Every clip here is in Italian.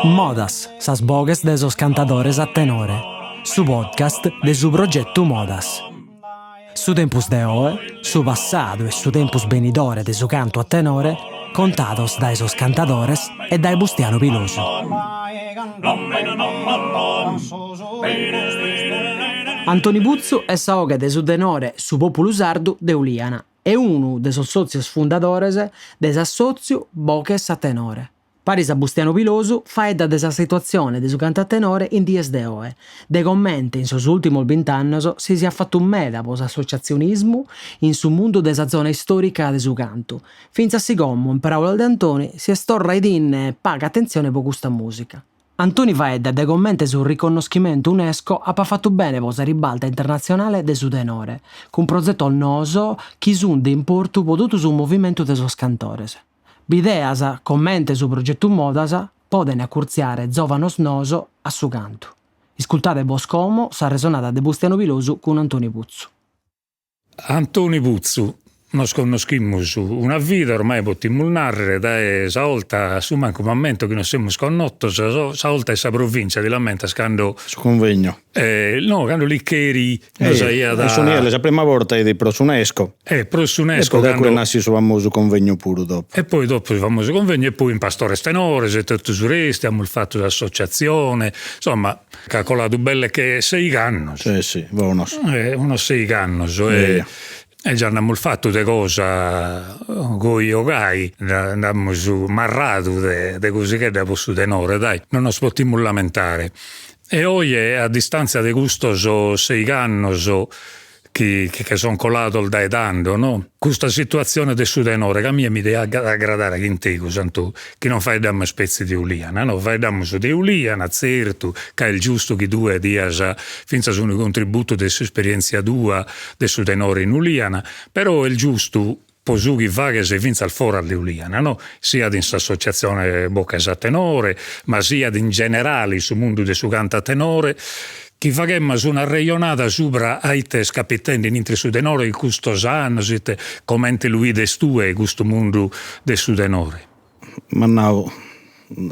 Modas, sas bogues de esos cantadores a tenore. Su podcast de su progetto Modas. Su tempus de oe, su passadu e su tempus benidore de su canto a tenore, contados da esos cantadores e dai Bustiano Pilosu. Antoni Buzzu è saoga de su tenore su populu sardu de Uliana e uno de sos sozios fundadores de s'assoziu Boches a tenore. Paris a Bustiano Pilosu faedda de sa situazione de su canto a tenore in dies de oe. De commenti in sos ultimos 20 annos si sia fattu meda pos associazionismu in su mundu de sa zona storica de su cantu. Finza si commu, in paraulas de Antoni, si estorra idin paga attenzione po custa musica. Antoni faedda de commenti sul riconoscimento UNESCO ha fatto bene po sa ribalta internazionale de su tenore, cun progetto noso chi sun de importu podutu su movimento de sos cantores. Bideas, commenti su progetto Modas, poden accurziare zovanos noso a su cantu. Iscultate vos como sa resonata de Bustiano Pilosu con Antoni Buzzu. Antoni Buzzu, nos conoscimos una vita, ormai potremmo narrare, da sa volta su manco momento che non siamo sconnottos, sa volta è sa provincia di Lamentas, quando... Su convegno. No, quando lì che eri... Sono la prima volta di pro UNESCO. Pro UNESCO. E poi da cui nasce su famoso convegno pure dopo. E poi dopo il famoso convegno, e poi in Pastore Tenore, e tutto su resti, abbiamo fatto l'associazione, insomma, calcolato belle che 6 anni. Sì, buonos. Uno 6 anni, e già abbiamo fatto de cosa con io gai, andiamo su marrato de cose che da posso tenore, dai, non nos potremmo lamentare. E oggi a distanza di questo 6 anni che sono colato dai tanto, no? Questa situazione del suo tenore che a me mi deve aggradare che in te, santo, che non fai dammo spezzi di Uliana, no? Fai dammo su di Uliana, certo, che è il giusto che tu dias finza su un contributo della sua esperienza tua, del suo tenore in Uliana, però è il giusto posu chi va che si finza al fora di Uliana, no? Sia in associazione Boches a tenore, ma sia in generale sul mondo del suo canto a tenore, chi facemmo su una reionata sopra aite scapittendi in su tenore in questo anno, siete commenti lui de stue questo mondo del suo tenore. Ma no,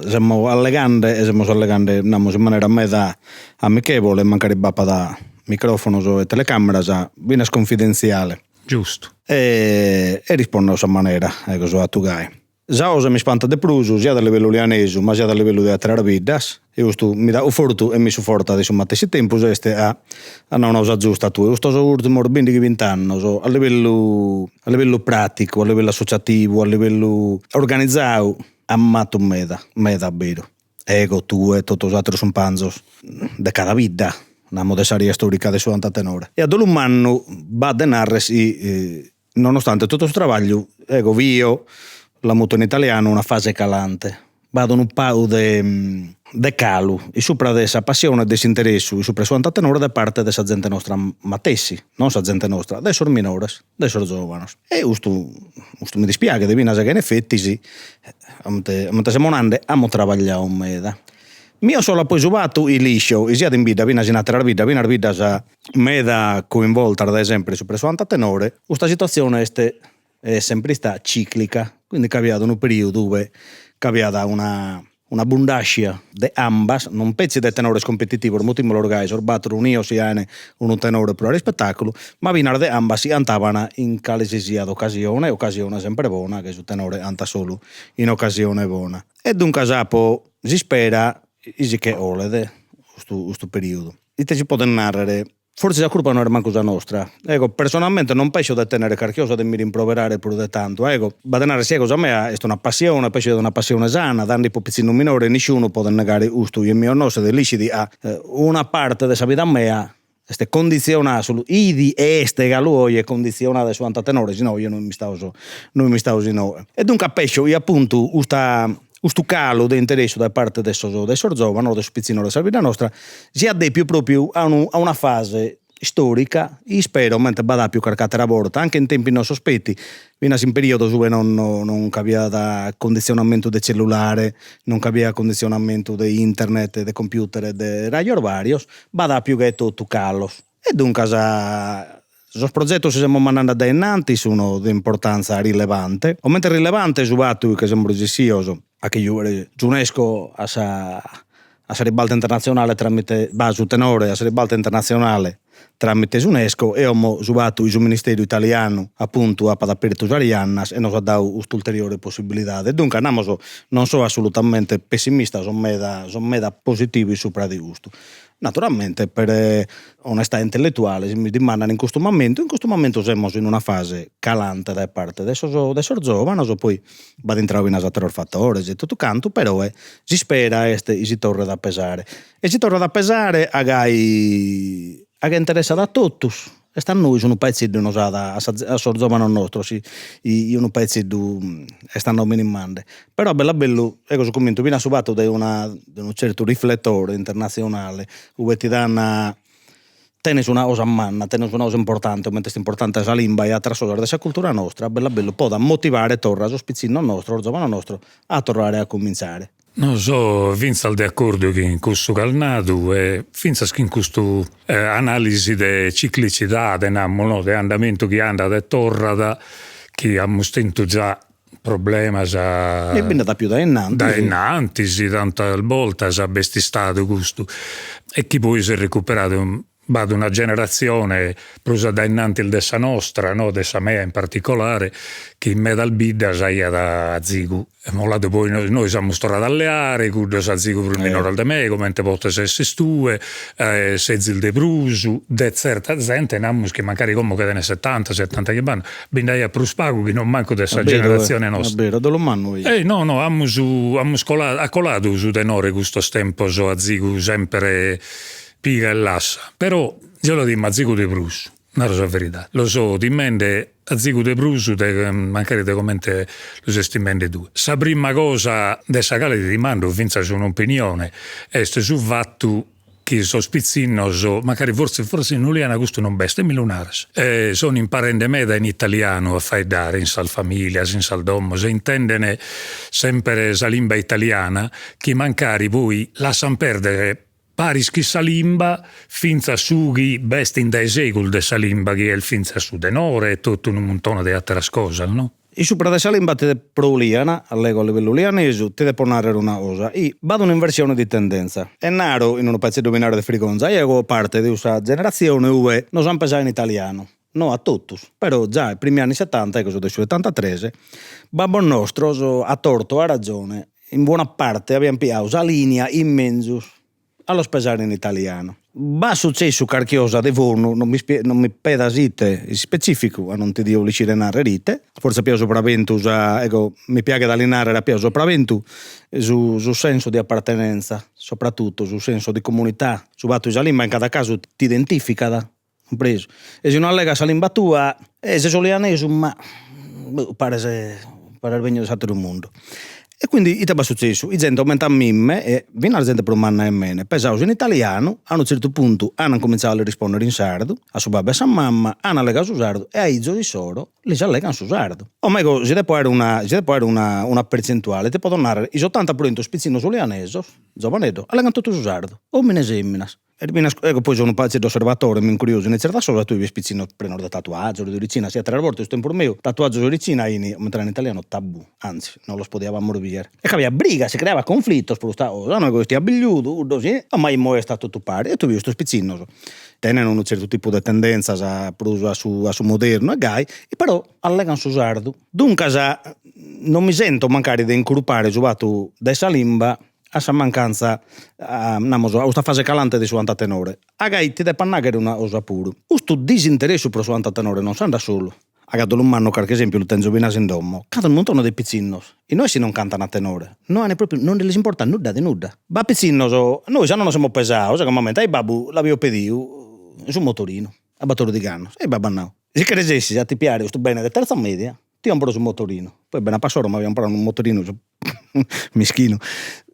siamo allegando e siamo allegando in maniera meda amichevole, magari bappa da microfono e telecamera, viene confidenziale. Giusto. E rispondo a questa maniera, ecco, so a tu gai. Già mi spanta de prusu, sia da livello lianesu, ma sia da livello di altre vidas. E questo mi dà fortu e mi supporta adesso ma stessi tempo a non usa giusta tu. Questo so ultimo 20 anni, so, a livello pratico, a livello associativo, a livello organizzato, amato meda vero. Ego tu e tutti gli altri sono panzos de cada vita. Una modesaria storica de su antatenore. E ad un anno va a narrare nonostante tutto il lavoro, ego vio la muto in italiano una fase calante. Vado un po' de calu e sopra dessa passione e disinteresse sopra su antatenore da parte dessa gente nostra matessi, non sa gente nostra, dei sor minores, dei sor giovanos. E questo mi dispiace, di vina che in effetti sì, a siamo nande, amo travagliare un meda. Mio solo poi subato il liscio, e sia in vita, vina in altra vita, vina vita sa meda coinvolta ad esempio sopra su antatenore, questa situazione è sempre stata ciclica, quindi è capitato un periodo dove capita una abbondanza di ambas, non pezzi di tenore competitivo, il motivo l'organizo, orbato un'io si ha un tenore per il spettacolo, ma vinar di ambas si andavano in qualsiasi occasione sempre buona, che su tenore anta solo in occasione buona. E dunque sapo si spera che olede questo periodo. E te si può narrare. Forse la colpa non è manco la nostra. Ecco, personalmente non penso di tenere carchiosa di mi rimproverare pure di tanto. Ecco, badenare sia cosa a me è una passione, penso di una passione sana, dando un piccino minore, nessuno può negare questo. Io mio nostro delicidi a una parte della vita mia, è condizionata solo, idi e este galoi è condizionata su antatenore, se no io non mi stavo sino. E dunque penso, io appunto, questo calo di interesse da parte dei giovani, del piccino della vita nostra, si adempie proprio a una fase storica e spero, mentre vada più caricata la volta, anche in tempi non sospetti, fino a un periodo dove non capiva condizionamento del cellulare, non capiva condizionamento di internet, del computer e dei radio varios, vada più che tutto calo. E dunque Sos progettos si stiamo mandando da innanti sono di importanza rilevante. Aumenta rilevante su fatto che sembra giusto a che UNESCO a sa ribalta internazionale tramite su tenore a sa ribalta internazionale tramite UNESCO e abbiamo subato il Ministero italiano appunto a Padapertus Ariannas e nos ha dato ulteriore possibilità. Dunque andiamo non sono assolutamente pessimista, sono meda positivi sopra di gusto. Naturalmente per onestà intellettuale mi dimandano in questo momento siamo in una fase calante da parte adesso giovani, poi va a entrare in altri fattori e tutto canto, però si spera si torna da pesare a gai interessa da tutti. E sta a noi sono pezzi di uno a sorgiovano nostro, un pezzi di stanno minimande. Però bello, ecco so commento, viene subato da un certo riflettore internazionale, dove ti danno tenis una cosa manna, tenis una cosa importante, mentre è importante la lingua e altre cose della cultura nostra, bello, può da motivare torra lo spizzino nostro, lo giovane nostro, a tornare a cominciare. Non so, finza di accordo che in questo calnato e finza che in questo analisi di ciclicità, di andamento che anda e torna, che abbiamo stento già problema e quindi da più da innanti sì, tanta volta sa besti stato questo e chi poi si è recuperato vado una generazione prosa da innanti il dessa nostra, no, dessa mea in particolare, che in me dal bidda saia da zigu. E mollato poi noi siamo storati alle aree, cudo sa zigu per il minore de me, come te pote sesse stue, sezzil de brusu, de certa gente, namus che magari come che ne 70 che vanno, bindai a pruspago che non manco dessa generazione nostra. Vero, dove lo manno io? No, ammus colato su tenore questo tempo so a zigu sempre piga e lassa, però io lo dico a zigu de brusu, una cosa verità, lo so, ti mente a zigu de brusu, magari te commente lo sesti mente tu. Sa prima cosa dessa cale ti mando, finza su un'opinione, è su fatto che so spizzino, magari forse in Uliana questo non beste milunares. Sono imparende meda in italiano a fare dare in sal famiglia, in sal domo, se intendene sempre sa lingua italiana, che mancari poi lasciano perdere paris chi sa limba finza sughi besti in dai secoli de sa limba che è il finza su denore e tutto un montone di altre cose, no? E sopra dessa limba te pro uliana, allego a livello ulianesu, te può narrare una cosa. E vado un'inversione di tendenza. È naro in un pezzo dominare di frigonza, io parte di questa generazione UE non sanno pesare in italiano. No a tutti, però già i primi anni 70, che sono del 73, babbo nostro ha torto, ha ragione, in buona parte abbiamo piato la linea in mezzo allo spesare in italiano. Va successo carchiosa de vorno, non mi pedasite specifico, a non ti dio licidinare rite, forse più sopravvento, ecco, mi piace da allenare era più sopravvento su senso di appartenenza, soprattutto sul senso di comunità, su batto in cada caso ti identifica da preso. E se non allega sa limba tua, se solianeso, ma pare il regno del mondo. E quindi ita va successo, i gente aumenta a mimme e viene la gente per un manna e mene. Pesavo in italiano, a un certo punto hanno cominciato a rispondere in sardo, a suo babbo e a sua mamma, hanno allegato su sardo e a Izzo di Soro li si allegano su sardo. O meglio, se può avere una percentuale, ti può donare il 80% spizzino solianeso, giovanetto, allegano tutto su sardo, o mineseminas. Ecco, poi sono un paio di osservatori, mi incurioso, in certa cosa tu vi spizzino prendere da tatuaggio, di origine, sia tre volte sto in por mio, tatuaggio di origine, mentre in italiano tabù, anzi, non lo poteva morbiere. E aveva briga, si creava conflitto, per questa cosa, noi questi abbigliuto, così, ma in mo è stato tutto pari, e tu vi sto spizzino. Tenen un certo tipo di tendenza a su moderno e gai, e però allegano su sardo. Dunque, non mi sento mancare di incurpare giubato dessa limba, a sa mancanza a questa fase calante di suo antatenore. A gai ti depa nagare una cosa pure. Questo disinteresse per suo antatenore non sa da solo. A gatto l'umano, per esempio, lo tengo bene in domo. Cantano un montone di pizzinnos. E noi si non cantano a tenore. Non gli importa nulla di nulla. Ma pizzinnos, noi già non siamo pesati. Come momento, babbo l'avevo pedito su motorino, a battore di ganno. E babbo no. Se crescessi, a ti piace, sto bene di terza media, ti ho preso un motorino. Poi bene a passare, ma abbiamo preso un motorino mischino.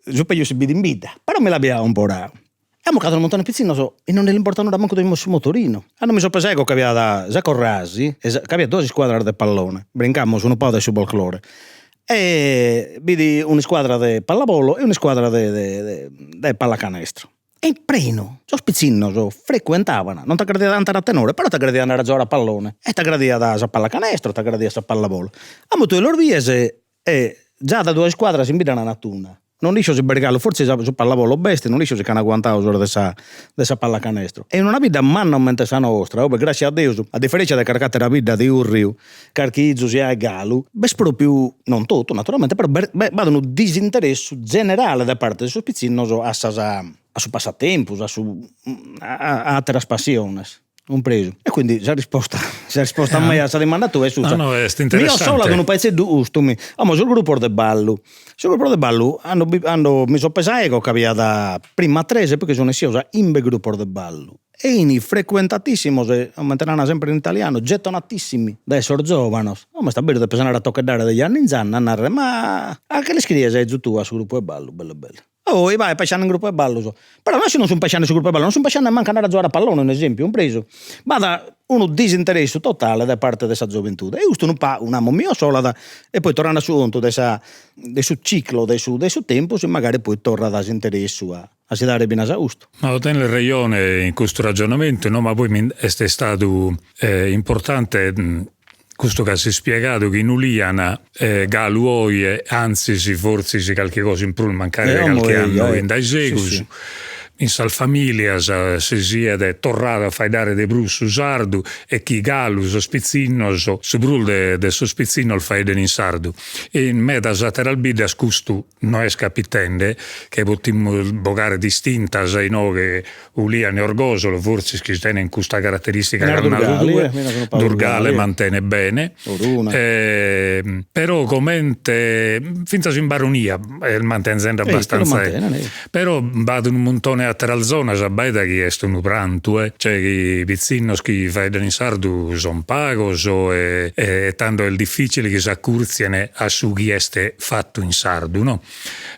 Io si bida in bida, però me l'abbiamo un po' raro. Abbiamo caduto un montone pizzino e non gli importa nulla manco del motorino. Hanno messo pesego che aveva da Giacomo Rasi, che aveva due squadre di pallone. Brincammo su un po' sul folklore. E vidi una squadra di pallavolo e una squadra di pallacanestro. e preno, so spizzinno, frequentavano, non ti aggradia di andare a tenore, però ti aggradia di andare a giocare a pallone, e ti aggradia da a pallacanestro, ti aggradia a pallavolo. A moto l'Orviese è già da 2 squadre si invitano a Natuna. Non liscio se Bergalo, forse su pallavolo bestia, non liscio se can aguantare l'ora dessa pallacanestro. E una vita manamente sa nostra, grazie a Dio, a differenza del carcate la vita di Urriu, Carchizzo sia e Galo, beh proprio, non tutto naturalmente, però vedono un disinteresse generale da parte del suo pizzino a su passatempo, a altre passioni. Un preso. E quindi la risposta a me a domanda tu è succia. No, è interessante. Io solo con un pezzo di gusto, sul gruppo del ballo. Sul gruppo del ballo mi sono pensato che aveva da prima 13 perché sono sia in bel gruppo del ballo. E in frequentatissimo, se aumenteranno sempre in italiano, gettonatissimi da essere giovani. Ma sta bene da pensare a toccare degli anni in zanna, ma a che le scrive sei giù tu sul gruppo del ballo, bello. Oh, e vai, pesciano in gruppo e ballo. Però non sono pesciano sul gruppo e ballo, non sono pesciano manca andare a giocare a pallone, un esempio, un preso. Ma da uno disinteresse totale da parte della gioventù. E giusto un amo mio solo e poi tornando su conto del suo ciclo, del suo tempo, se magari poi torna da disinteresse a si dare bene a gusto. Ma nel ragione in questo ragionamento, no, ma poi è stato importante. Questo che si è spiegato che in Uliana Galuoi anzi forse si qualche cosa in più mancare qualche anno in dai segusi. Sì. In sal famiglia si è tornato a fare dare de brus su sardu e chi Galu so spizzino su brul de so spizzino il fai in sardu e in me da zateral bide ascustu no es capitende che potimmo bogare distinta sai no che Uliana e Orgosolo forse si tiene in questa caratteristica Durgale mantiene bene però commente finta in baronia mantenendo abbastanza però vado in un montone a Teralzona sabbaita che è un pranto cioè i pizzinos che fai in sardu sono pagos e tanto è difficile che si accurziene a su chi è fatto in sardu no?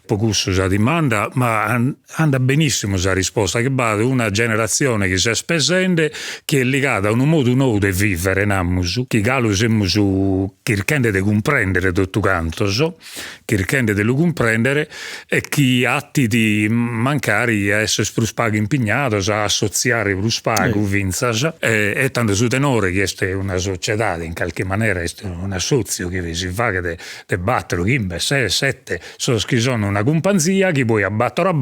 Pocusso sa dimanda ma anda benissimo la risposta che va una generazione che si è spesende che è legata a un modo nuovo di vivere namusu che galo siamo su che rende di comprendere tutto canto che rende di lo comprendere e chi atti di mancare a essere spruspaghi impegnato a associare spruspaghi vinzas e tanto su tenore che è una società in qualche maniera è un assozio che si fa che de battere chimbe 6 7 sono una companzia che poi a battere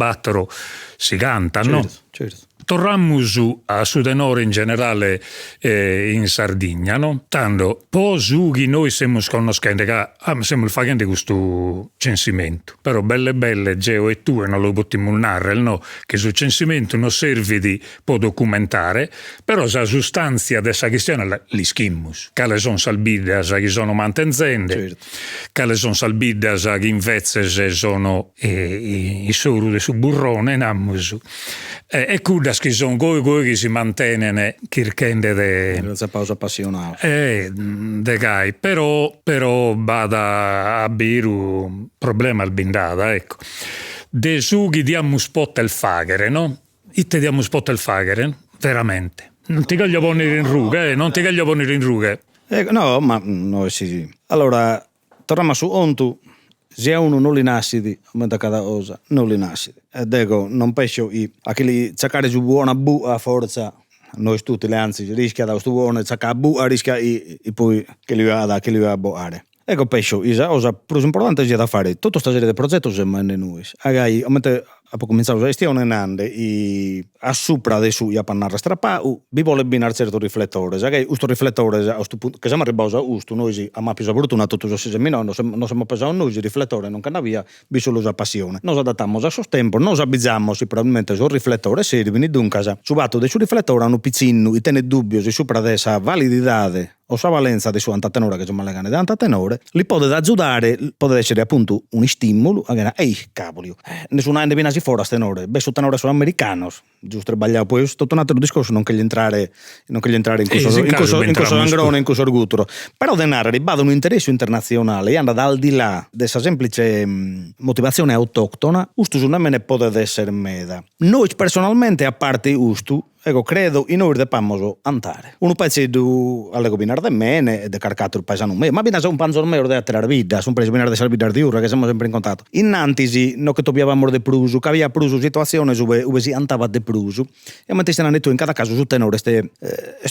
si canta no? Certo. Torniamo su tenore in generale in Sardegna, no? Tanto, poi su che noi siamo conoscendo che stiamo facendo questo censimento. Però belle, Geo e tu non lo potremmo narrare, no? Che sul censimento non serve di può documentare, però la sostanza della questione li schimmus. Quali sono salbidas che sono mantenzende, quali sono salbidas che invece sono i suru su burrone, namus. E cudas che sono coi che si mantengono che questa pausa passionale de gai però vada a biru problema al bindata ecco de sughi diamo spot il fagere no? Itte diamo spot il fagere veramente non ti voglio ponere in rughe non ti voglio ponere in rughe no ma no sì allora torniamo su ontu se uno non li nascidi, aumenta cada cosa, non li nascidi. E dico, non penso a che li cercare su buona a forza, noi tutti le anzi rischia da questo buono cercare rischia e poi che li va a boare. Ecco penso, la cosa più importante è da fare tutta questa serie di progetti siamo noi. Aumenta a cominciare la gestione nande a sopra adesso a pannare strappato vi vuole bene certo riflettore questo riflettore a questo punto che siamo arrivati a questo noi a più fortuna tutto ciò se non siamo pesati noi il riflettore non cambia via vi solo la passione nos adattiamo a suo tempo nos abbizziamo probabilmente sul riflettore serve dunque subato del suo riflettore hanno piccino e tene dubbio se sopra dessa validità o sua valenza di suo antatenore che sono legane da antatenore li può aiutare può essere appunto un stimolo ehi cavolo nessuno ne viene fuori a tenore su tenore sono americanos giusto sbagliato, poi tutto un altro discorso, non che gli entrare in questo angrone, in questo orguturo, però denaro ribada un interesse internazionale e anda al di là dessa semplice motivazione autoctona, ustu non me ne può essere meda. Noi personalmente, a parte ustu, ecco, credo in noi depamos andare. Uno pezzo alle binar de mene e de carcato il paesano me, ma bina un panzor meo de atterar vida, un preso binar de salvidar di urra che siamo sempre in contatto. Innantisi, no che dobbiamo de prusu, che aveva prusu situazione dove si antava de prusu, e mentre stiano detto in cada caso su tenore ste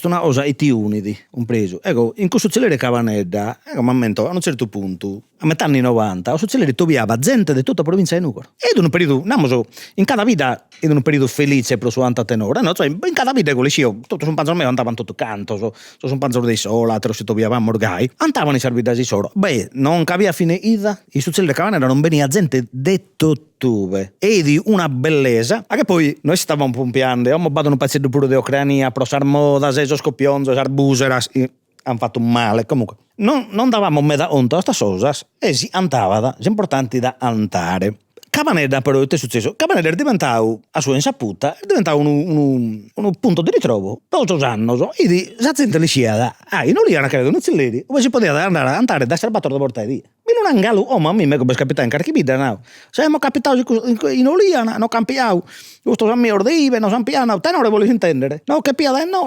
una cosa eti unidi, un preso. Ecco, in questo celere cavanedda, ecco, ma a un certo punto, a metà anni 90, o celere tobiava gente di tutta la provincia di Nuoro. Ed un periodo, namoso, in cada vita, ed un periodo felice pro su anta tenore, no? Cioè, in cada vita con le scio, tutto un panzor meo andavano tutto canto, so un panzor dei sola, te lo si tobiavamo orgai, andavano i servitasi solo. Beh, non capia fine ida, i succeli del cavanera non veniva gente detto tuve, e di una bellezza, a che poi noi stavamo pompiando, abbiamo battuto un pezzetto pure di Ucrania, pro sarmodas, eso scoppionzo, sarbuseras, hanno fatto un male, comunque. Non davamo meda onto a sta cosas, e si andava, importanti da andare. Cavanedda però è successo, Cavanedda è diventato, a sua insaputa, è diventato un punto di ritrovo. Dopo anni, e la gente li sciada, non li hanno credo, non si lì, dove si poteva andare da serbatore da porteria. Mi non angalo, ma a me come capitano in Carchibida, no. Siamo capitati in Oliana, non campiamo, giusto San Mior di Ive, non San Piano, te non le volevi intendere. No, che piada, no,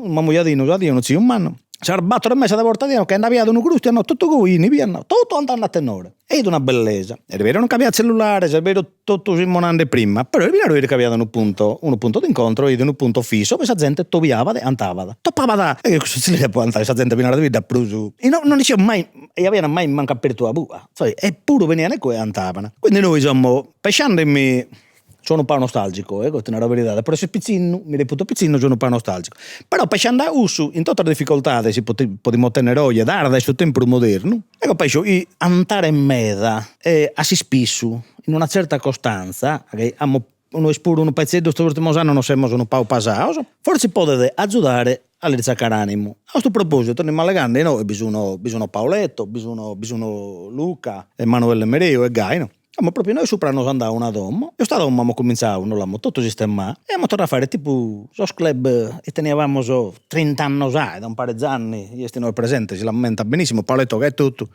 ma mugliadino, non c'è un manno. Sarbatto da messa da portadino che andava via un grusti, hanno tutto guini, via, tutto andando a tenore. Ed una bellezza. È vero non cambia cellulare, è vero tutto simmonando prima, però è vero che aveva un punto d'incontro ed un punto fisso, questa gente toviava e andava. Toppava da, e si le può andare, questa gente veniva da prusu. E non diceva mai, e aveva mai manca aperto la bua. Cioè, eppure venivano e andavano. Quindi noi siamo, pesciandomi, sono un po' nostalgico, questa è una verità. Per essere piccino, mi reputo piccino, sono un po' nostalgico. Però per andare uso in tutte le difficoltà si potremmo ottenere oggi, dare adesso tempo moderno, ecco penso di andare in mezzo a si spisso, in una certa costanza, che abbiamo un pezzetto questo ultimo anno non siamo un po' passato, forse potete aiutare a ricercare animo. A questo proposito, in Malegande, no, bisogna Paoletto, bisogna Luca, Emanuele Mereo e Gaino. Ma proprio noi sopra nos andava una doma, e sta doma abbiamo cominciato, non l'abbiamo tutto sistemato, e abbiamo tornato a fare tipo sos club che tenevamo 30 anni da un paio di anni, io stiamo presente, si lamenta benissimo, Paoletto che è tutto,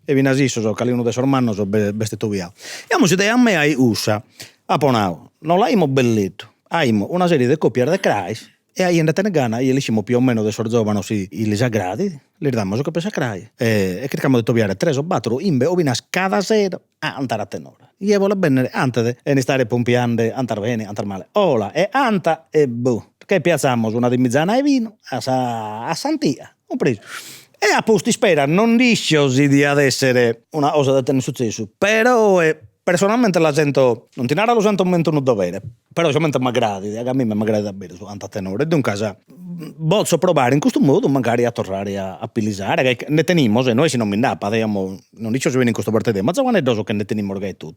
e viene asisso, che uno dei sormanno, vestito via. E abbiamo idea a me ai USA, a Ponao, non l'abbiamo bellito, abbiamo una serie di coppie di crais, e ahí andate in Ghana, e diciamo più o meno dei sorgiovano sì, i sagradi, li damos che per sacrai, e cerchiamo di togliere 3 o 4 imbe o vinas cada sera a andare a tenore. E vuole bene, antes di stare pompiando, andare bene, andare male. Ola, e anta, e boh, che piazziamo una di mezzana e vino, a Santia, un preso. E a posti spera, non dice di ad essere una cosa da tenere successo, però personalmente la sento, non ti narra lo sento un momento non dovere, però solamente mi gradi, a me mi gradi davvero su anta tenore, dunque posso provare in questo modo magari a tornare a pilisare, che ne tenimo, se noi si non mi indappa, non dico se viene in questo partito, ma giovane doso che ne tenimo che tu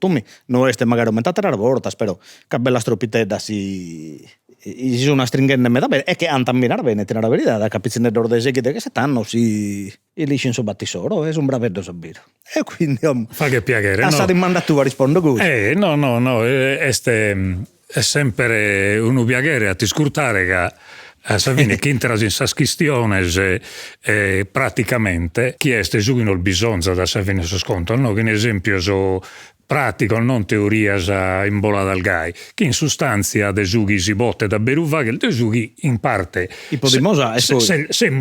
non este magari aumentate la volta, spero che bella stropitedda si sono una stringente me da bene, e che anta a mirare bene, tenere la verità, da capisci nell'ordine seguite che stanno, si lisci in suo battisoro, è un bravetto sabiro. E quindi, fa che piacere, no? Sta mandato a rispondere così. No, è sempre un piacere a ti scurtare che sa fine che intras in sas quistiones praticamente chi este giugino il bisogno da sa fine so sconto, no? Che in esempio so pratico, non teoria in bola dal gai, che in sostanza de giughi si botte da beruva che de giughi in parte se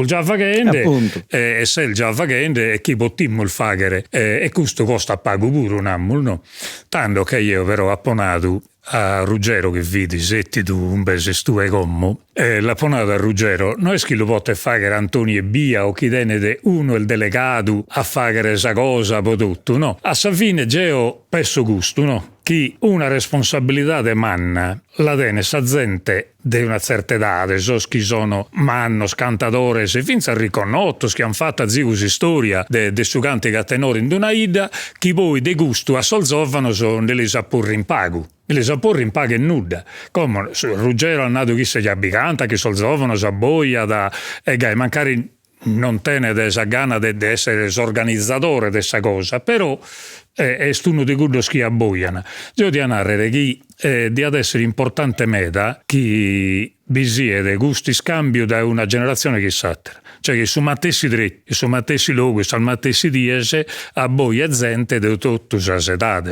già facende e se già facende e chi bottimmo il faghere e questo costa pago pure un ammul, no? Tanto che io però apponato a Ruggero che vidi setti tu un bese stue commo la ponata a Ruggero non è che lo pote fare Antonio e Bia o chi tenete uno il delegato a fare esa cosa po tutto, no? A sa fine geo pesso gusto, no? Chi una responsabilità de manna la tiene sa gente di una certa età, so chi sono mannos, cantatori, se finza riconosciuto che hanno fatto ziusi storia de su canti che tenore in una ida, chi poi de gusto a solzovano sono delle sapurri in pago. Le sapori in paga e nuda, come Ruggero ha nato chi se gli abicanta, che solzovano, sa boia, e gai mancare non tiene esa gana di essere organizzatore di questa cosa, però è uno di quelli che abboiano. Io di narrare che di ad essere importante meta che visiede gusti scambio da una generazione che s'altra. Cioè che su mattessi dritti, su mattessi luoghi, su mattessi diesi, a boia gente di tutte le età.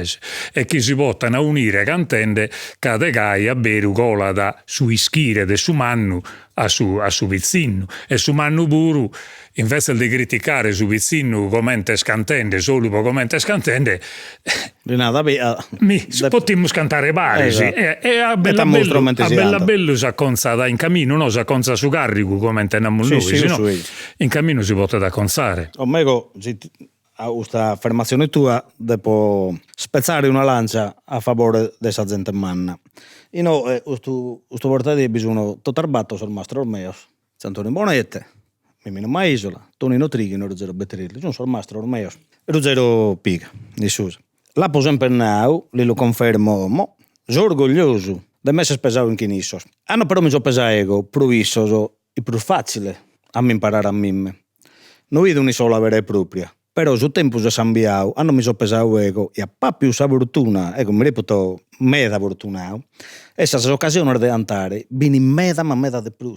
E chi si portano a unire cantende cade gai a bere cola da su ischire de su mannu a su vizzino. E su mannu puru, invece di criticare su vizzino come scantende, solo come scantende, potremmo cantare pari, esatto. E a bella bello si acconza in cammino, no si acconza su carrico come teniamo noi, no? In cammino si può da acconzare. O meglio, a questa affermazione tua devo spezzare una lancia a favore di questa gente manna. Io questo volta di bisogno totarbatto sul mastro ormeo, Antonio Bonette, Mimino Maisola, Tonino Trighino, Ruggero Betrilli, sono sul mastro ormeo, Ruggero Piga, di Susa. La po sempre nau, lo confermo, mo, sono orgoglioso di me spesare in chinissos. Hanno però mi so pesare ego, provisso, e più facile a me imparare a me. Non vedo una sola vera e propria. Però su tempo si è cambiato, hanno mi so pesato ego e a pa più sa fortuna, ecco mi reputo meda fortunato, essas occasioni di andare, vieni meda ma meda di più.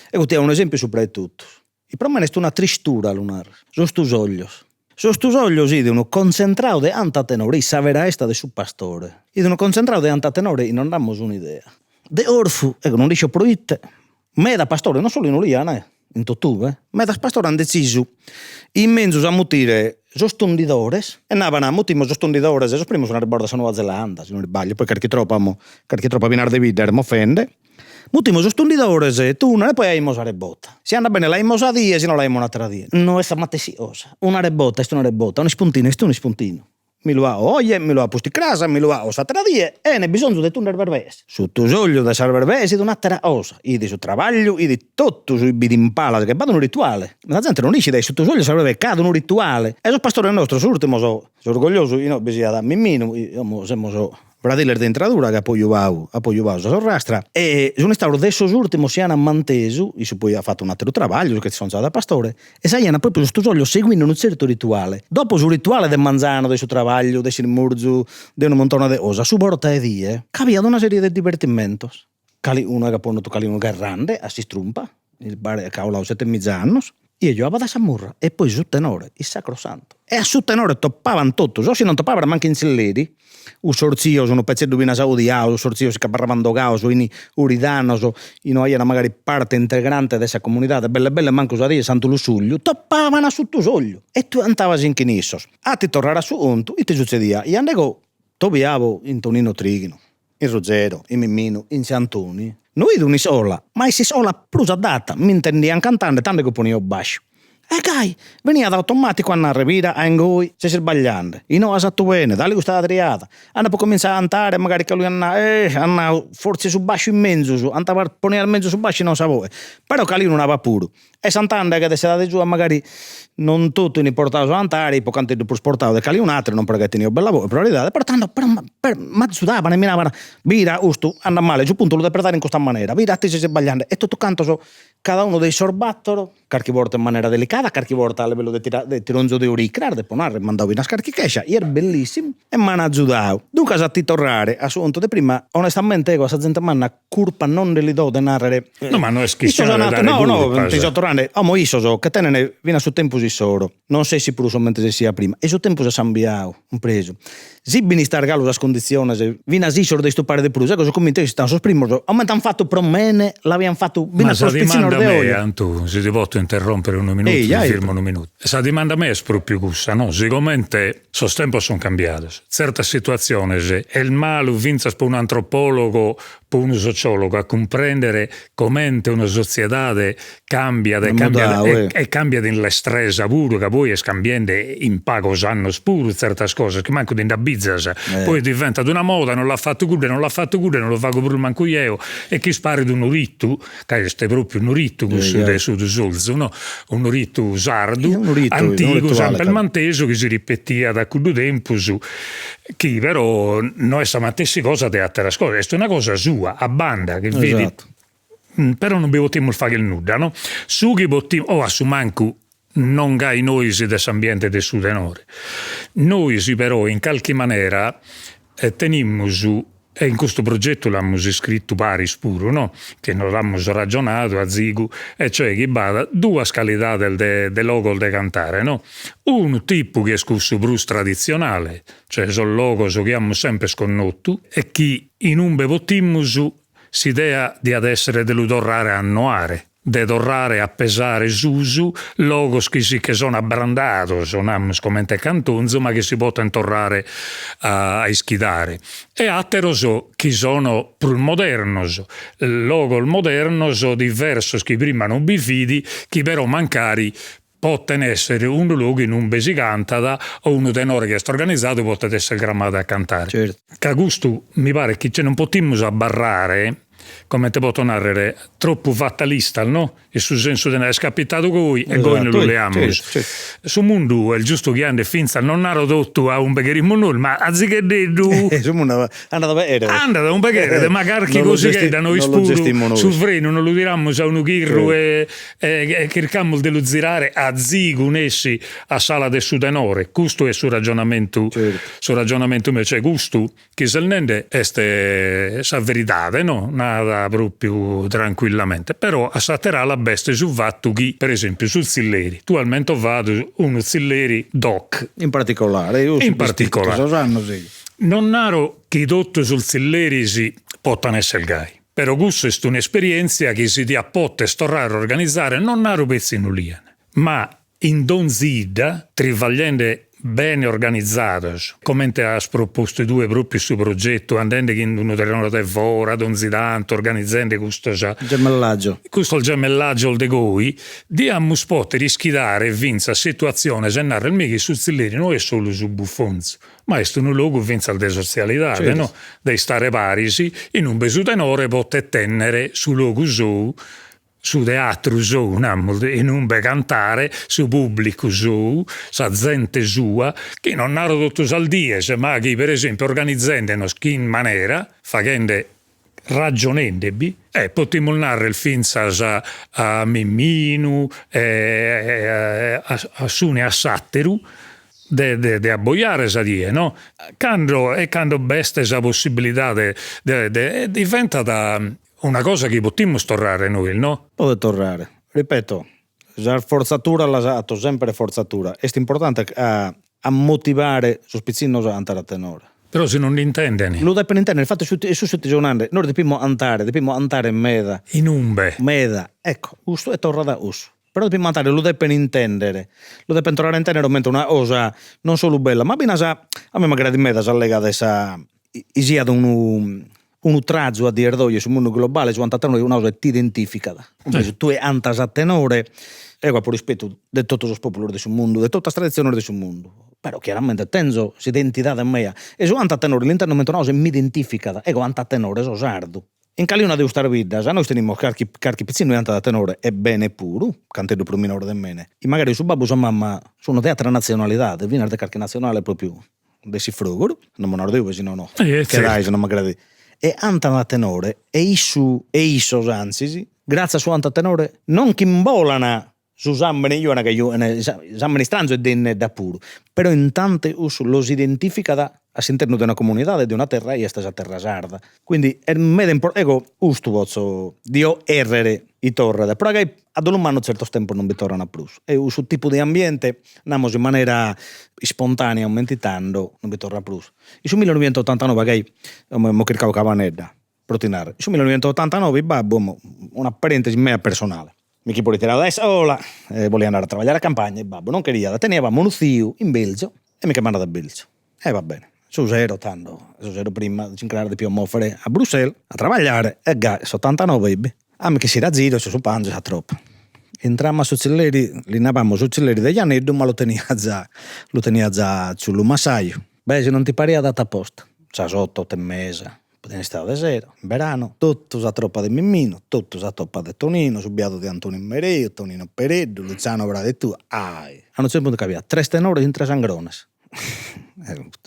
Ecco ti ho un esempio su tutto. E per me è una tristura lunar, sono stus oglios. Sono stus oglios di uno concentrato di antatenore, e savera esta di su pastore. E di uno concentrato di antatenore e non abbiamo un'idea. De orfu, ecco non dice proitte, meda pastore, non solo in Oliana, in Totù, ma da pastore hanno deciso in mezzo a mutire sostundidores e andavano a mutimo sostundidores e prima sono riborda a Nuova Zelanda, se non sbaglio, poi carchi troppo vinar de videre mi offende. Mutimo sostundidores e tu non e poi aimos a rebota. Se anda bene la aimos a die, se non la aimos un'altra die. No esa matesiosa. Una rebota, un spuntino, un spuntino. Mi lo ha oie, mi lo ha pusti crasa, mi lo ha osa tradie e ne bisogno di tunnel verbesi. Su tu soglio da sal verbesi di un'altra osa, i di su travaglio, i di tutto sui bid'impala che vado un rituale. La gente non dice dai su tu soglio sal verbesi cade un rituale. E so pastore nostro, su ultimo sono orgoglioso, io no, bisogna da mimmino, io siamo so Bradiler de entradura che appoiuvau sa sorrastra e sono stato adesso ultimo si hanno manteso e poi ha fatto un altro travaglio che sono stato da pastore e sai hanno proprio questo soglio seguendo un certo rituale dopo sul rituale del manzano del suo travaglio del silmurzu di una montone di osa su porta e die cambiato una serie di divertimentos cali uno che pone cali uno che rande a si strumpa il bar a caola 7 annos e io vado a Samurra e poi su tenore il sacrosanto e a su tenore toppavano tutto so se non toppavano manco in selleri un sorzio sono pezzetto di una saudiao un sorzio si caparravano dogao su in uridano so in era magari parte integrante di questa comunità belle manco usare santo lussuglio toppavano a sotto soglio e tu andavasi in chinissos a ti tornare su onto e ti succedia e andego tobiavo in Tonino Trighino in Ruggero in Mimmino in Santoni non vedo una sola ma si sola prusa data mi intendiamo cantando tanto che ponevo bascio e gai, veniva da automatico a narrare vira a ingoi, se si sbagliando. E non ha fatto bene, dai questa triata. Hanno poi cominciato a cantare, magari che lui hanno forse su bascio in mezzo, andava a ponere il mezzo su bascio non sapeva. Però che lui non aveva puro. E Sant'Anda che si dà giù magari non tutto ne portava su antari, poi canto per sportavo de cali un altro, non perché tenevo bella priorità, però tanto ma sudavano e minavano, vira, usto, anda male, giù punto lo interpretare in questa maniera, vira, ti si sbagliando, e tutto canto so, cada uno dei sorbattolo, qualche volta in maniera delicata, qualche volta a livello di tironzo di uricrar, de ponare, mandavo in a scarchichescia, era bellissimo, e mi hanno aiutato. Dunque, a ti tornare, assunto di prima, onestamente, questa gente manna curpa non li do di narrare. No, ma non è schizzare da no, ti sto tornando, mo iso so, che tenene, viene su tempo soro. Non sei sicuro solamente se sia prima. E su tempo si è cambiato, un preso. Si bini stargalo las condizioni, vina si sor de stupare de plus, cosa come te stanno sosprimmo, aumentan fatto promene, l'abbiamo fatto bina sospizzino de olio. Ma Antu, se ti posso interrompere un minuto, ti firmo un minuto. Sa dimanda a me è proprio questa, no? Sicuramente sos tempo sono cambiati. Certe situazioni, e il male vinza per un antropologo, per un sociologo, a comprendere come una società cambia e cambia nella stresa pure, che poi è cambiando in pago sanno pure certe cose, che manco di bizzas, poi diventa una moda, non l'ha fatto cure, non lo fa pure manco io, e chi spari di un ritto, che è proprio un ritto su Solzo, no? Un ritto sardo, antico, sempre il manteso, che si ripetia da quello tempo, che però non è stamattina cosa di altre cose, è una cosa sua, a banda, che vedi però non vi potremmo fare nulla, no? Su che potremmo, a su manco non gai noi si dell'ambiente del Sud Tenore. Noi si però in qualche maniera teniamo su, e in questo progetto l'abbiamo scritto paris pure, no? Che non l'abbiamo ragionato a Zigu, e cioè che bada due scalità del logo de cantare, no? Un tipo che è questo brus tradizionale, cioè sono logo che abbiamo sempre sconnotto, e che in un bevottimmo su si idea di ad essere dello torrare a annoare, de torrare a pesare su logos che sono abbrandato, sono come cantonzo, ma che si possono torrare a ischidare. E altro so che sono più modernos, logo modernos diverso che prima non bifidi, che però mancari possono essere un luogo in un besicantata o un tenore che sta organizzato può essere grammato a cantare. Certo. Che a gusto mi pare che non potremmo abbarrare, come te posso narrare, troppo fatalista, no? E sul senso di è capitato coi e noi non lo leamo. Su mondo è il giusto che hanno finza non ha ridotto a un begherimo nulla, ma anziché dedu andata un beghere, magari che così che da noi spuro sul freno non lo dirammo a uno chirro e cercammo di lo girare a zigu nessi a sala del Sud Tenore. Questo è sul ragionamento, sul ragionamento mio, cioè gusto che se nende è sa verità, no? Nada proprio tranquillamente, però assatterà la bestia su fatto che, per esempio, sul Zilleri, tu al momento vado uno Zilleri doc. In particolare, io non naro che tutto sul Zilleri si possano essere gai. Però questo è un'esperienza che si dia potte storrare organizzare non naro pezzi in uliane, ma in donzida, trivagliende bene organizzate, come te has proposto due proprio su progetto, andando in uno terreno de fora, donzidante, organizzando questo gemellaggio. Questo il gemellaggio de goi, diamo spot rischidare e vinza situazione, se narra il mica su Zilleri non è solo su buffonzo, ma è un luogo vinza al de socialità, certo. No? De stare parisi, in un besu tenore pote tenere su luogo su teatro su, in un be cantare, su pubblico su, sa gente sua, che non hanno tutto saldiese, ma che per esempio organizzando in maniera, facendo ragionendebi, potremmo narrare il finza a Mimminu, a Sune a Satteru, de abboiare sa die, no? Quando beste sa possibilità diventa da una cosa che potremmo storrare noi, no? Può tornare. Ripeto, la forzatura l'ha usato, sempre forzatura. È importante a motivare su spizzino andare a tenore. Però se non li intendono. Lo devono intendere, infatti su tutti i giornali, noi dobbiamo andare in meda. In umbe. Meda, ecco, uso e torna da uso. Però dobbiamo andare, lo devono intendere. Lo devono tornare a intendere una cosa non solo bella, ma bene a me magari di meda si allega adesso sia da un trazzo a dire d'oggi sul mondo globale su antatenore una cosa ti identifica. Tu è antas a tenore e per rispetto di tutti i popoli del mondo, di tutte le tradizioni del mondo. Però chiaramente tengo l'identità mia e su antatenore l'interno di una cosa mi identifica. Ego antatenore so sardo. In caliuna devo stare vita, se noi teniamo carchi pizzini di antatenore è bene puro, cantando più minore di me. E magari su babbo e su mamma sono di altra nazionalità, di venire di carchi nazionale proprio di si frugoro, non me ne ricordo, se no. Che dai, se non mi credi. E antatenore e iso anzi grazie a suo antatenore non che imbolana su sammene io che io sammene stranzo e denne da puro però in tante uso lo si identifica all'interno di una comunità di una terra e stessa terra sarda quindi è ego usto vozzo dio errere i torre però che ad un anno certo tempo non vi tornano più e uso tipo di ambiente andiamo in maniera spontanea aumentando non vi torna più e su 1989 che mo cercavo cavanedda protinare su 1989 babbo una parentesi mia personale mi chi può tirare adesso volevo andare a lavorare a campagna e babbo non queria tenevamo uno zio in Belgio e mi chiamava da Belgio e va bene su zero prima di creare di più muovere a Bruxelles a lavorare e 89 a me che si era zero su pange a troppo entrammo su Zilleri li navamo su Zilleri degli anni ma lo tenia già sul massaio beh se non ti pare data apposta sa sotto 8 mesi in estate zero, in verano, tutto sa troppa di Mimmino, tutto sa troppa di Tonino, subiato di Antonio Mereo, Tonino Pereddu, Luciano Bradetu, hanno sempre capito, 3 tenori in 3 sangrones.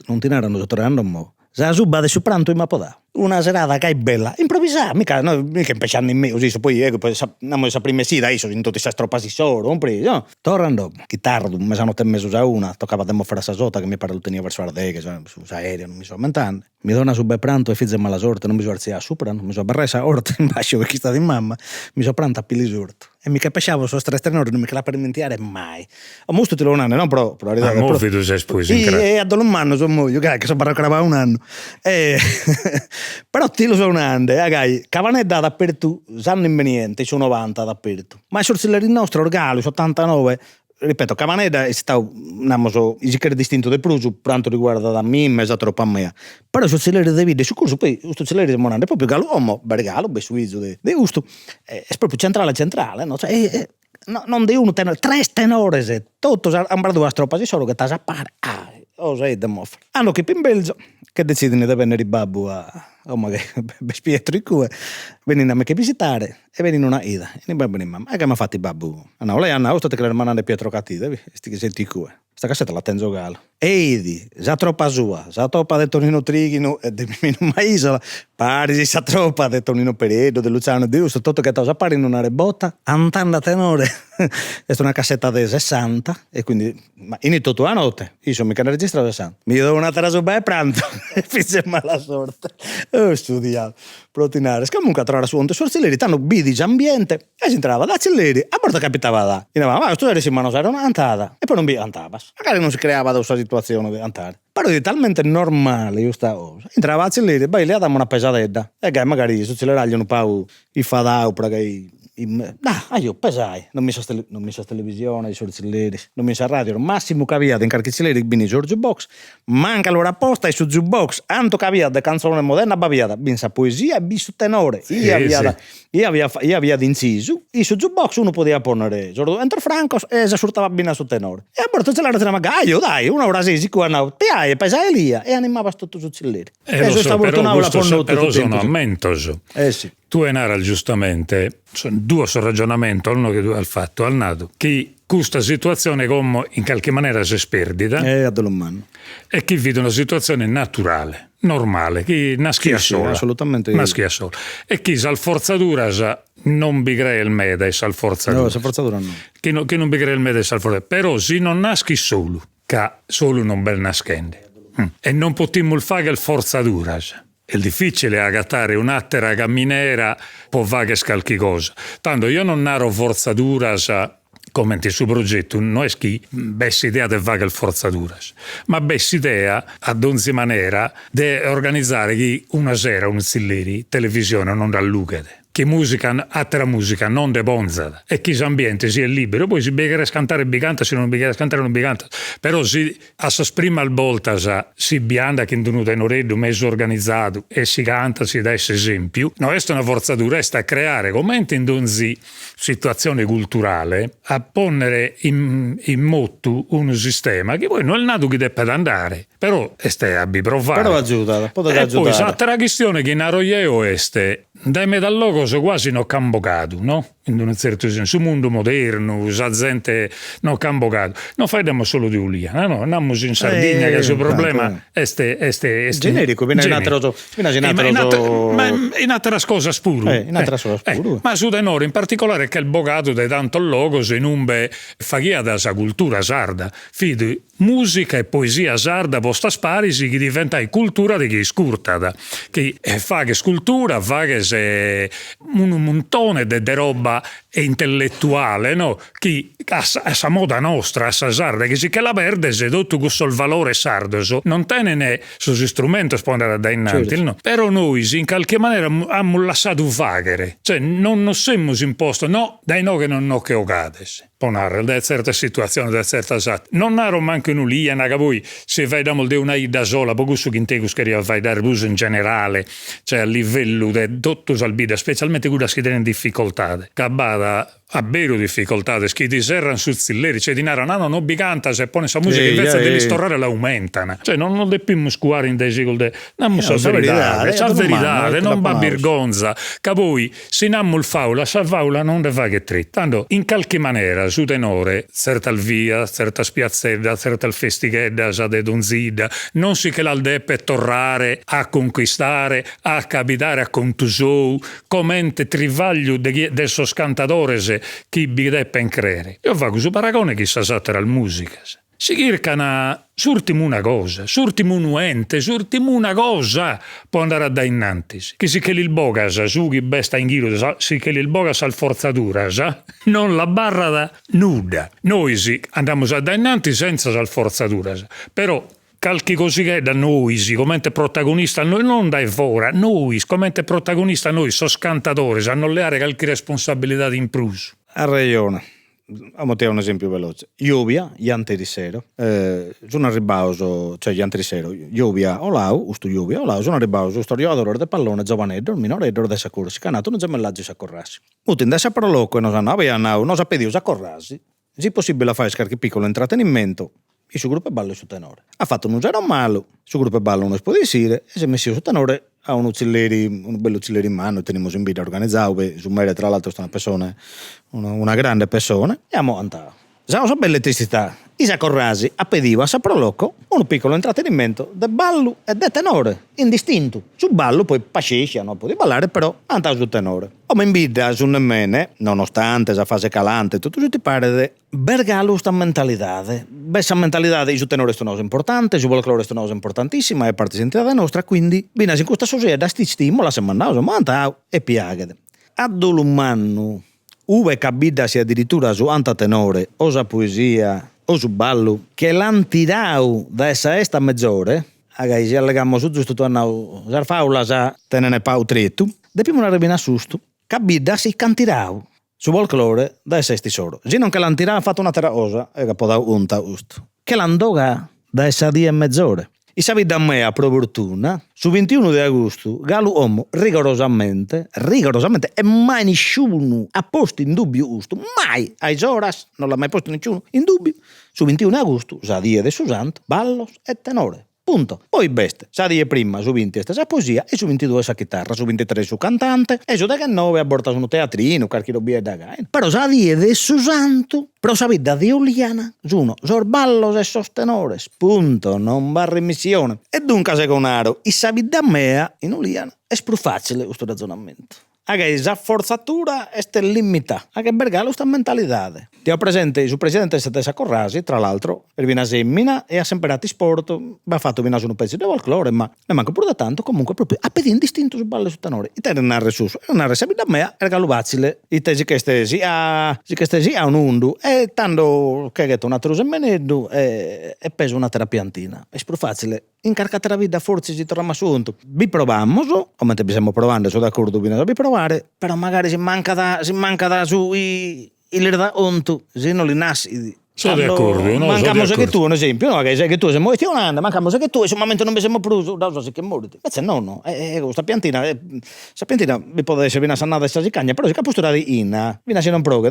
Non ti erano sottorando mo. Sa suba de su pranto in mapodà. una serata che è bella, improvvisare, mica impeciando in me, così, poi andiamo a prima sì, dai, sono in tutti questi troppi solo, non preso, no? Tornando, chitarro, mezzanotte e mezzo a una, toccava tempo fare essa sota che mi pare lo tenia verso Ardeghe, su aereo, non mi so aumentando. Mi dona su pranto e fizze mala sorte, non mi so alzare sopra, non mi so barresa orta in basso perché sta di mamma, mi so pranto a pilisorto. E mi capiscevo su queste tenore, non mi la permettiare mai. Ho mosto te lo un anno, non però a molti tu sei sposi in e a un anno sono moglie, che so barracava un anno. Però ti lo so un anno, cavanetta dappertutto, sanno inveniente, sono 90 dappertutto. Ma i sorcelleri nostri orgali, 89, ripeto, Cavaneda è stato il distinto del Prusu per quanto riguarda da me, mezza troppo a me. Però il sorcelleri di vide, su corso poi il sorcelleri di Monande è proprio galomo, bergalo, besuizzo di gusto, è proprio centrale, no? Cioè, no, non di uno tenore, 3 tenore, tutto hanno brado a stroppa, solo che ti appare, sei da moffare. Hanno che in Belgio, che decidono di venire i babbo a Pietro e Cue, vengono a me che visitare e vengono una ida. E i babbo di mamma, e che mi ha fatto i babbo? No, lei ha state che le manane Pietro Cattivi, sti che senti Cue. Sta cassetta la tenzo galo. Eidi, già troppa sua, già troppa de Tonino Trighino e di Mino Maisola, parisi sa troppa de Tonino Peredo, de Luciano Dius, tutto che cosa pare in una rebotta, antanda tenore, è una cassetta de 60 e quindi, ma in tutto la notte, io sono mica registrato 60, mi do una terra e pranzo e fece mala sorte, studiato, protinare, comunque a trovare su un sorcelleri, tanto bidici ambiente e si entrava da celleri, a porta capitava da, e ma tu eri in mano, era un'antata e poi non vi antavas. Magari non si creava da questa situazione di andare. Però è talmente normale questa cosa. Entrava a celere, poi le diamo una pesadetta. E che magari su celeraglio un po' i fadau, perché io pesai. Non mi so televisione, i sorcelleri, non mi so radio. Massimo caviate in carchicelleri, bini Giorgio Box. Manca l'ora apposta e su Jukebox. Anto caviate de canzone moderna baviata. Bin sa poesia e bin su tenore. Io aveva d'inciso. E su Jukebox uno poteva porre Entro Franco e si assortava bene su tenore. E a bordo c'era la magaglio, dai, una ora sei sicuro. Piaia, pesai Elia e animava tutto su celleri. Però sono ammentoso. Sì. Tu e Nara giustamente, sono due ragionamento, uno che al fatto, al nato, che questa situazione come in qualche maniera si sperdita e chi vede una situazione naturale, normale, chi naschia sola, assolutamente naschia sola e chi sa forzatura non bigrea il mede e sa forzatura. No, sa forzatura no. Chi non bigrea il mede e sa forzatura, però se non naschi solo, che solo non bel nascende e non potremmo fare il forzatura. È difficile agattare un'attera camminera può fare qualche cosa. Tanto io non naro forzaduras come in suo progetto, non è che bessa idea di fare il forzaduras, ma bessa idea ad ogni maniera di organizzare una sera un zilleri televisione non dall'ugade. Che musica, altra musica, non de bonza, e che ambiente si è libero, poi si beghere scantare biganta, se non beghere scantare non biganta, però si prima al volta si bianda che in un tenoreddo mezzo organizzato e si canta, si dà esempio, no, questa è una forzatura, è sta creare, come in ogni situazione culturale, a ponere in motto un sistema che poi non è nato che debba andare, però este a biprovare. Però aiuta, poi l'altra questione che in Aroieo este, dai medallogo quasi non cambocato, no? In un certo senso, il mondo moderno, la gente non cambocato. Non facciamo solo di Uliana, no? Andiamo in Sardegna che il suo problema è generico, viene in altre cose pure. Ma su da noi in particolare che il bogato di tanto logos in umbe faghia da sa cultura sarda, fide musica e poesia sarda posta sparisi che diventa cultura di chi scurtada, che fa che scultura, fa che se un montone de roba intellettuale, no? Chi a sa moda nostra, a sa sarda, che si che la perde se tutto questo il valore sardo, non tiene su strumento spondere da innanti, certo. No? Però noi in qualche maniera abbiamo lasciato faghere, cioè non siamo imposto, no, dai no che non no che ogades. Ponare da certe situazioni, da certa sat. Non ero manco in Uliana, che voi se vediamo di una ida sola, poco su Quintegus che vai dare uso in generale, cioè a livello di tutto salbida, specialmente quella che tiene in difficoltà, che bada a vero difficoltà, che ti serrano su zilleri, cioè di nara, non bicanta, se pone sa musica invece di storare l'aumentano. Cioè non dobbiamo scuare in dei sigol, non so verità, non va birgonza, che voi se nammo il faula, sa faula non ne fa che tre. Tanto in qualche maniera su tenore, certa via, certa spiazzedda, certa festichedda, sa de donzida, non si che l'al deppe torrare a conquistare, a capitare a contusou, commente trivaglio de sos cantadores chi bi deppen crere. Io fa questo paragone che sa sattera al musica. Si cercano surtimu una cosa, surtimu un ente, surtimu una cosa può andare a da innanti. Che si che il bogas, su chi besta in giro, si che il bogas al forzatura, sa? Non la barra da nuda. Noi sì, andiamo a da innanti senza al forzatura, però calchi così che da noi, come protagonista, noi non dai fora, noi, come protagonista, noi, sos cantatori, hanno leare calchi responsabilità in plus. Ha ragione. Amo te un esempio veloce. Lluvia, iante di sera, sono arrivato, cioè iante di sera, lluvia olau, usto lluvia olau, sono arrivato, sto giocatore di pallone giovaneddo, minoreddo di saccorsi, canato, non gemellaggio saccorrassi. Mutin da saproloco e non sapevano saccorrassi, se possibile fare qualche piccolo intrattenimento, il suo gruppo ballo su tenore. Ha fatto un zero malo, il suo gruppo ballo non può dire, e si è messo su tenore a un bello uccelleri in mano, teniamo in vita organizzato, su me tra l'altro sta una persona, una grande persona, e abbiamo andato. Siamo una bella elettricità, Isa Corrasi appediva a Saproloco un piccolo intrattenimento del ballo e del tenore, indistinto. Sul ballo poi pascescia, non puoi ballare, però andava sul tenore. Come in vita su nemmene, nonostante la fase calante, tutto ti pare di bergalo sta mentalità. Questa mentalità di su tenore è una cosa importante, su folklore è una cosa importantissima, è parte della nostra, quindi viene in questa società, sti stimola, se mandavo, e piaghe. Adolumano, uve cabidasi addirittura su antatenore, o sa poesia, o su ballo, che l'han tirau da essa esta mezz'ore, agai si allegamo su giusto tu annau, sarfaula sa tenene pau trettu, de prima una rebina susto, cabidasi cantirau, su folklore da essa esti soro. Se non che l'han tirau ha fatto una terra cosa, e che può da unta usto, che l'han doga da essa die mezz'ore. I savi da me a pro fortuna, su 21 di agosto, Galu Omo rigorosamente, e mai nessuno ha posto in dubbio questo, mai, ai horas, non l'ha mai posto nessuno in dubbio, su 21 di agosto, sa die de su santo, ballos e tenore. Punto. Poi beste, sa die prima su 20 sa poesia e su 22 sa chitarra, su 23 su cantante e su 19 aborta su teatrino, qualche roba da gain. Però sa die de su santo, però sa vita di Uliana, sono sorballos e sostenores. Punto, non va remissione. E dunque secondario, i sa vita mea in Uliana è più facile questo ragionamento. Che esa forzatura è limita, che bergalo sta mentalità. Ti ho presente su presidente Stessa Corrasi, tra l'altro, per vina semmina e ha sempre dato sport, va fatto vina su un pezzo di folklore, ma ne manca pure da tanto, comunque proprio a pedire indistinto su balle su tenore. I te narre su, e narre sempre da me, regalo facile, i te che stesi a un undu, e tanto che un altro semmeneddu, e peso una terapiantina. È più facile. Incarcate la vita forse si torna assunto. Vi provammo, come te stiamo provando, sono d'accordo, bisogna provare, però magari si manca da su il da onto, se non li nasci. Sono d'accordo, no? Mancamos che tu, un esempio, no? Che tu sei morto un anno, mancamos che tu, e sul momento non mi siamo pruso, da so che morti. Invece no, questa piantina vi può essere una sannata e cagna, però se capustura di inna, viene se non proghe.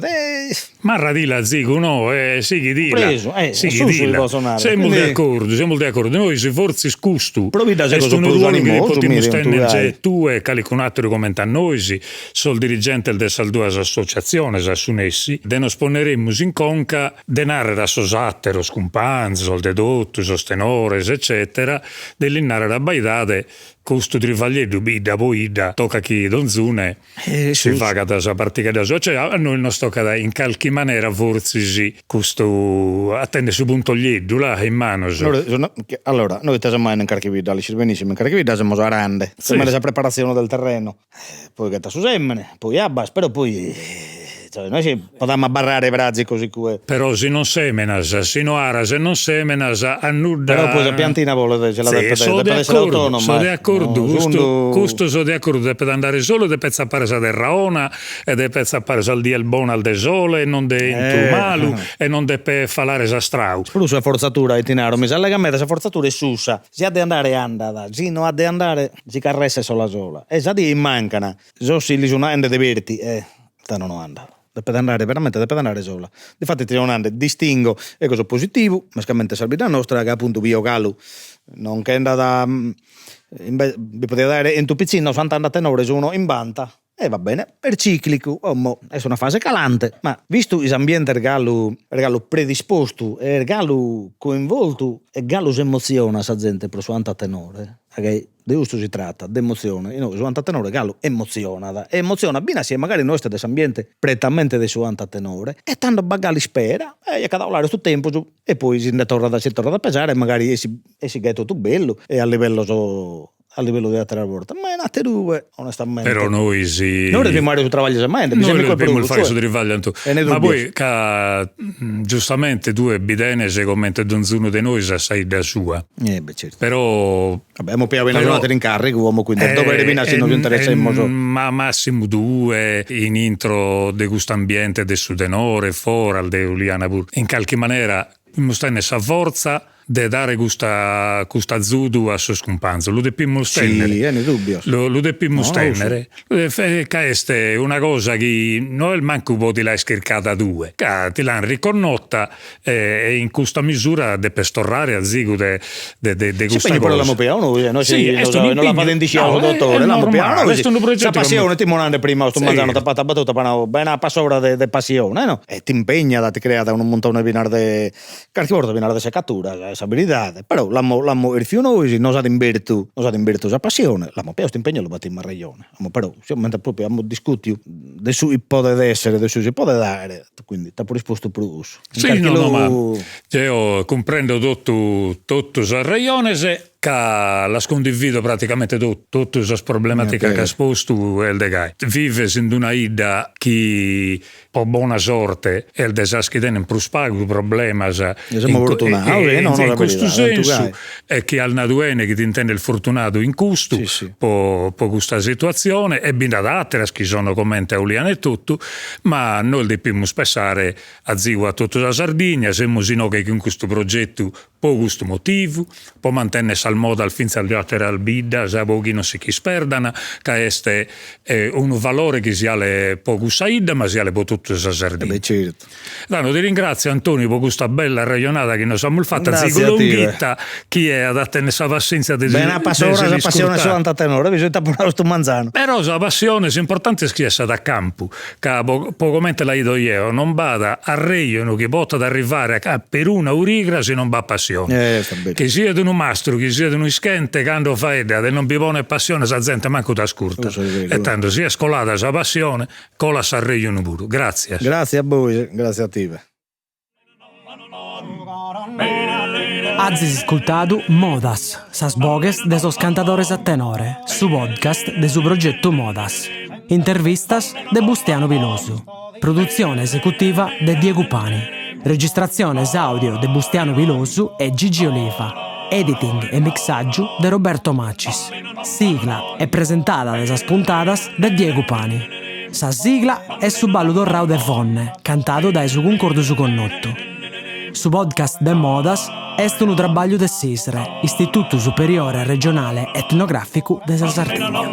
Ma radila zigo, no, sì chi dilla. Preso, siamo d'accordo, noi se forse scustu. Provi da se cosa potremmo stendere tu e caliconatori come a noi, sul dirigente del due associazioni, assunessi, de nos poneremmo in conca denaro da sosattero, scumpanzi, soldedotto, sostenores, eccetera, dell'innare da baidade, costo trivaglietto, bida, boida, tocca chi donzune, si fa da sa partita da cioè a noi non tocca da in qualche maniera forse sì, questo attende su punto lieddu là in mano. Allora, noi siamo in carchivida, li benissimo, in carchivida siamo arande, siamo la preparazione del terreno, poi che su semmene, poi abbas, però poi... Cioè, noi ci potremmo barrare i brazzi così come. Però se non semenas, se non ara, se non semenas, annuda. Però poi la piantina vuole ce la deve sono d'accordo, sono d'accordo, questo sono d'accordo, deve andare solo, deve appare sa del raona, e deve appare sa di buono al desole, e non de malu, e non deve falare sa strau. Plus la forzatura è tinaro, mi sa che a me questa forzatura è sussa, si ha di andare andata, si non ha di andare, si carressa sola, e sa di mancana, so si li sono ande de verti, non anda. Deve andare sola. Difatti ti non ande distingo e cosa positivo, mescamente salvità nostra che appunto Bio Galu non che anda da vi poteva dare in tu piccino 80 tenore su uno in banta va bene, per ciclico, è una fase calante, ma visto l'ambiente regalo predisposto e regalo coinvolto e gallo si emoziona sa gente per suo tenore, perché di questo si tratta, di emozione, suo tenore gallo emoziona bene se magari noi stiamo ambiente prettamente di suo tenore e tanto bagali spera e cada volare sto tempo e poi si torna da pesare e magari si è tutto bello e a livello di altre volte, ma in altre due onestamente però noi dobbiamo fare il travaglio semente, noi dobbiamo fare il travaglio ma poi giustamente tu e bidene se commenti donzuno di noi sai da sua certo. Però abbiamo più giornate in carico uomo quindi dove arrivare non ci interessa ma massimo 2 in intro di questo ambiente del sudenore fuori al de Uliana in qualche maniera mostrare essa forza de dare questa zudu a suo scompanzo lo depimmo stennere sì, è dubbio lo depimmo stennere che è una cosa che noi manco voti la schircata 2 che ti l'hanno riconnotta e in questa misura de pestorrare a zigo de questa cosa l'amo piano noi sì, non la patenticiamo dottore l'amo piano questa passione ti monande prima sto mangiando tapata battuta bene a passora de passione no? E ti impegna ti crea un montone binare de qualche volta binare de seccatura abilità, però l'amo il noi non sa in virtù sa passione, l'amo più impegno lo battiamo a ragione, però mentre proprio abbiamo discusso di su può essere, di su si può dare, quindi ti ha risposto per uso. Sì, no, ma io comprendo tutto a ragione se che la condivido praticamente tutte le problematiche che ha esposto il degai. Vive in una ida che po' buona sorte e il disastro che non prospago problema in questo senso è che al naduene che ti intende il fortunato in questo po' questa situazione e bin da altre che sono commenti a Uliana e tutto ma noi dobbiamo spessare a zigo a tutta la Sardegna siamo sino che in questo progetto po' questo motivo po' mantenere al modo al fin al bidda sa pochi non si chi sperdana che è un valore che si ha poco saida ma si ha po' tutto la Sardegna certo. Ti ringrazio Antonio per questa bella ragionata che noi siamo fatta zigo lunghetta chi è adatta nella pazienza di bene a passare la passione su antatenore bisogna portare sto manzano però la passione è importante che sia da campo che poco mente la ido io non vada a reiono che possa arrivare a per una urigra se non va passione che sia di un mastro che sia di un ischente quando fa edda e non vi pone passione sa gente manco da scurta e tanto sia scolata sa passione cola sa reiono pure grazie a voi grazie a te Azis ascoltado Modas, sas bogues de sos cantadores a tenore, su podcast de su progetto Modas. Intervistas de Bustiano Vilosu. Produzione esecutiva de Diego Pani. Registrazione audio de Bustiano Vilosu e Gigi Oliva. Editing e mixaggio de Roberto Macis. Sigla e presentata de sas puntadas de Diego Pani. Sa sigla è su ballo d'orrao de Fonne, cantato da su concordo su connotto. Su podcast de Modas est un trabalho de SISRE, Istituto Superiore Regionale Etnografico de Sardegna.